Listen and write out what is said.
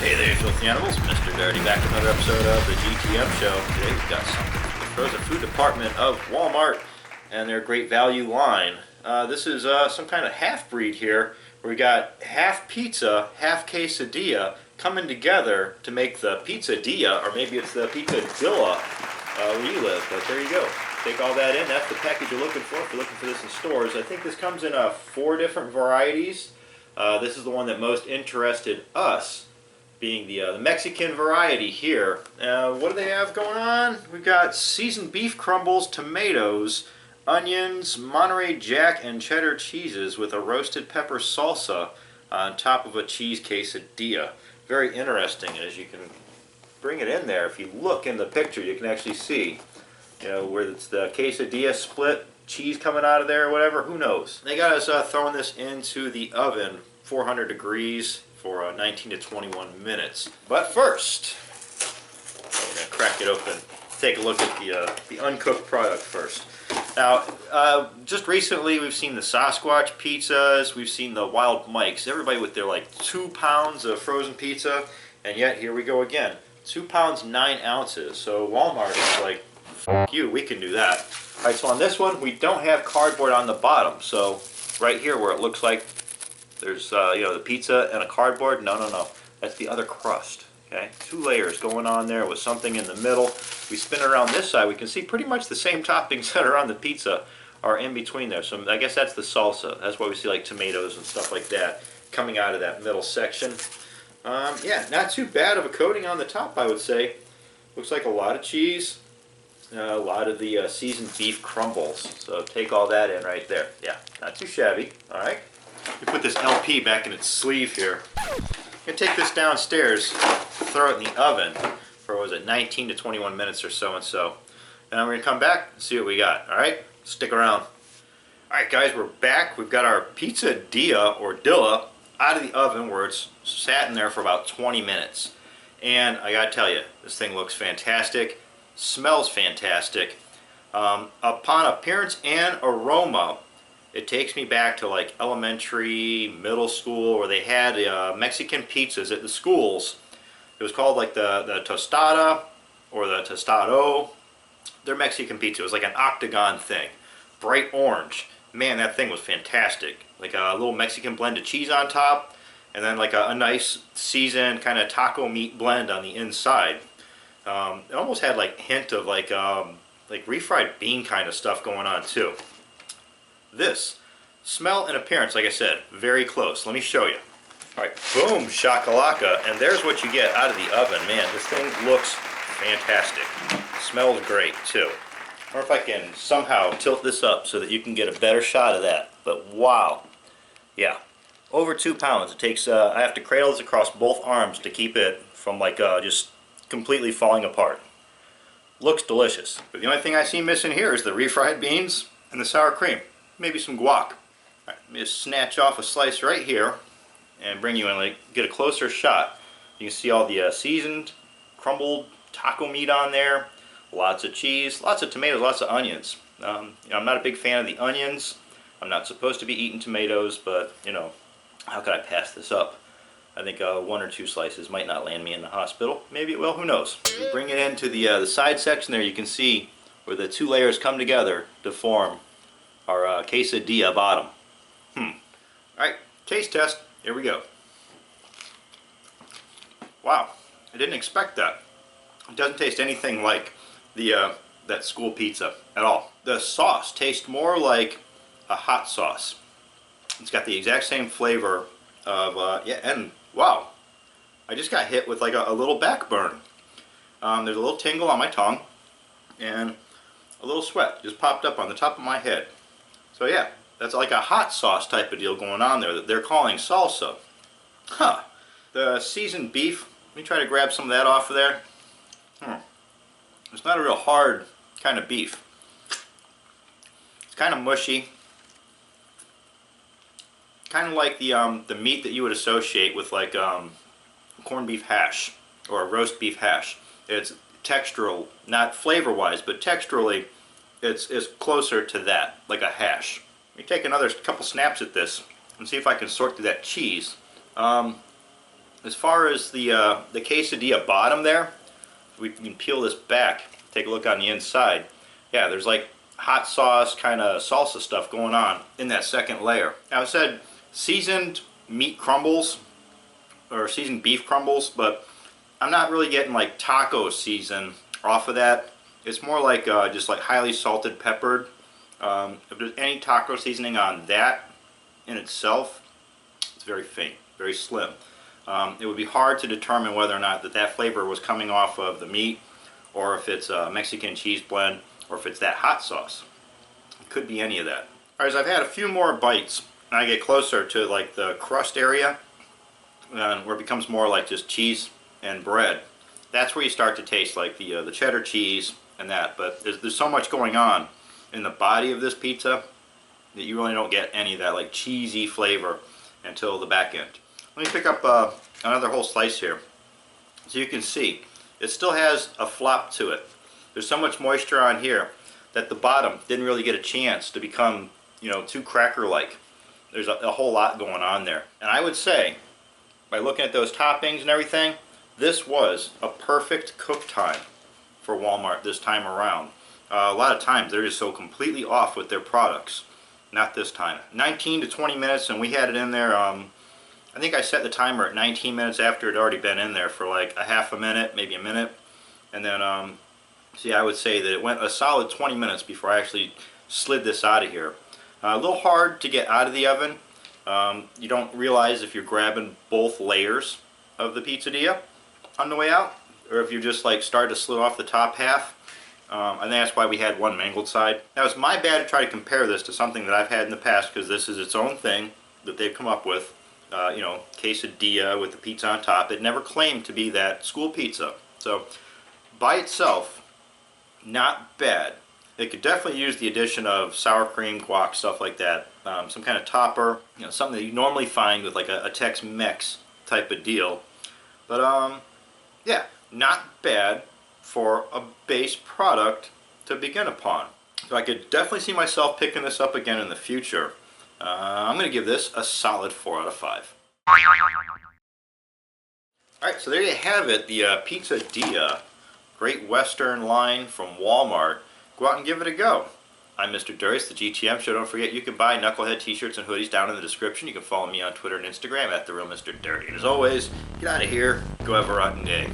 Hey there, filthy animals. Mr. Dirty back with another episode of the GTM show. Today we've got something from the frozen food department of Walmart and their great value line. This is some kind of half-breed here where we got half pizza, half quesadilla coming together to make the Pizzadilla, or maybe it's the Pizzadilla where you live, but there you go. Take all that in. That's the package you're looking for if you're looking for this in stores. I think this comes in 4 different varieties. This is the one that most interested us, being the Mexican variety here. What do they have going on? We've got seasoned beef crumbles, tomatoes, onions, Monterey Jack, and cheddar cheeses with a roasted pepper salsa on top of a cheese quesadilla. Very interesting, as you can bring it in there. If you look in the picture, you can actually see, where it's the quesadilla split, cheese coming out of there or whatever, who knows. They got us throwing this into the oven, 400 degrees, for 19 to 21 minutes. But first, we're going to crack it open, take a look at the uncooked product first. Now, just recently we've seen the Sasquatch pizzas, we've seen the Wild Mikes, everybody with their like 2 pounds of frozen pizza, and yet here we go again. 2 pounds 9 ounces. So Walmart is like, fuck you, we can do that. Alright, so on this one we don't have cardboard on the bottom, so right here where it looks like there's the pizza and a cardboard, no. That's the other crust. Okay, 2 layers going on there with something in the middle. We spin it around this side, we can see pretty much the same toppings that are on the pizza are in between there. So I guess that's the salsa. That's why we see like tomatoes and stuff like that coming out of that middle section. Yeah, not too bad of a coating on the top, I would say. Looks like a lot of cheese, a lot of the seasoned beef crumbles. So take all that in right there. Yeah, not too shabby. All right. We put this LP back in its sleeve here. I'm going to take this downstairs, throw it in the oven for, what was it, 19 to 21 minutes or so and so. And then we're going to come back and see what we got. Alright? Stick around. Alright guys, we're back. We've got our Pizzadilla, or Dilla, out of the oven where it's sat in there for about 20 minutes. And I got to tell you, this thing looks fantastic. Smells fantastic. Upon appearance and aroma, it takes me back to like elementary, middle school, where they had Mexican pizzas at the schools. It was called like the tostada or the tostado. They're Mexican pizza. It was like an octagon thing, bright orange. Man, that thing was fantastic. Like a little Mexican blend of cheese on top, and then like a nice seasoned kind of taco meat blend on the inside. It almost had like a hint of like refried bean kind of stuff going on too. This smell and appearance, like I said, very close. Let me show you. Alright, boom, shakalaka, and there's what you get out of the oven. Man, this thing looks fantastic. Smells great too. I wonder if I can somehow tilt this up so that you can get a better shot of that. But wow, yeah, over 2 pounds. It takes. I have to cradle this across both arms to keep it from like just completely falling apart. Looks delicious. But the only thing I see missing here is the refried beans and the sour cream. Maybe some guac. All right, let me just snatch off a slice right here and bring you in, like, get a closer shot. You can see all the seasoned, crumbled taco meat on there, lots of cheese, lots of tomatoes, lots of onions. I'm not a big fan of the onions. I'm not supposed to be eating tomatoes, but how could I pass this up? I think 1 or 2 slices might not land me in the hospital. Maybe it will. Who knows? We bring it into the side section there. You can see where the 2 layers come together to form our quesadilla bottom. Alright, taste test. Here we go. Wow, I didn't expect that. It doesn't taste anything like that school pizza at all. The sauce tastes more like a hot sauce. It's got the exact same flavor of, yeah, and wow, I just got hit with like a little back burn. There's a little tingle on my tongue, and a little sweat just popped up on the top of my head. So yeah, that's like a hot sauce type of deal going on there that they're calling salsa. Huh. The seasoned beef, let me try to grab some of that off of there. It's not a real hard kind of beef. It's kind of mushy. Kind of like the meat that you would associate with like corned beef hash or a roast beef hash. It's textural, not flavor-wise, but texturally, it's closer to that, like a hash. Let me take another couple snaps at this and see if I can sort through that cheese. As far as the quesadilla bottom there, we can peel this back, take a look on the inside. Yeah, there's like hot sauce, kind of salsa stuff going on in that second layer. Now, I said seasoned meat crumbles, or seasoned beef crumbles, but I'm not really getting like taco season off of that. It's more like just like highly salted peppered. If there's any taco seasoning on that in itself, it's very faint, very slim. It would be hard to determine whether or not that flavor was coming off of the meat, or if it's a Mexican cheese blend, or if it's that hot sauce. It could be any of that. Alright, as I've had a few more bites, and I get closer to like the crust area, where it becomes more like just cheese and bread. That's where you start to taste like the cheddar cheese and that. But there's so much going on in the body of this pizza that you really don't get any of that like cheesy flavor until the back end. Let me pick up another whole slice here. So you can see it still has a flop to it. There's so much moisture on here that the bottom didn't really get a chance to become, you know, too cracker-like. There's a whole lot going on there. And I would say, by looking at those toppings and everything, this was a perfect cook time for Walmart this time around. A lot of times they're just so completely off with their products. Not this time. 19 to 20 minutes, and we had it in there. I think I set the timer at 19 minutes after it had already been in there for like a half a minute, maybe a minute. And then, see, I would say that it went a solid 20 minutes before I actually slid this out of here. A little hard to get out of the oven. You don't realize if you're grabbing both layers of the pizzadilla on the way out, or if you just like start to slid off the top half. I think that's why we had one mangled side. Now, it's my bad to try to compare this to something that I've had in the past, because this is its own thing that they've come up with. You know, quesadilla with the pizza on top. It never claimed to be that school pizza. So, by itself, not bad. It could definitely use the addition of sour cream, guac, stuff like that. Some kind of topper, you know, something that you normally find with like a tex-mex type of deal. But yeah, not bad for a base product to begin upon. So I could definitely see myself picking this up again in the future. I'm going to give this a solid 4 out of 5. Alright, so there you have it, the Pizzadilla Great Western line from Walmart. Go out and give it a go. I'm Mr. Darius, the GTM Show. Don't forget you can buy Knucklehead t-shirts and hoodies down in the description. You can follow me on Twitter and Instagram at TheRealMrDirty. And as always, get out of here, go have a rotten day.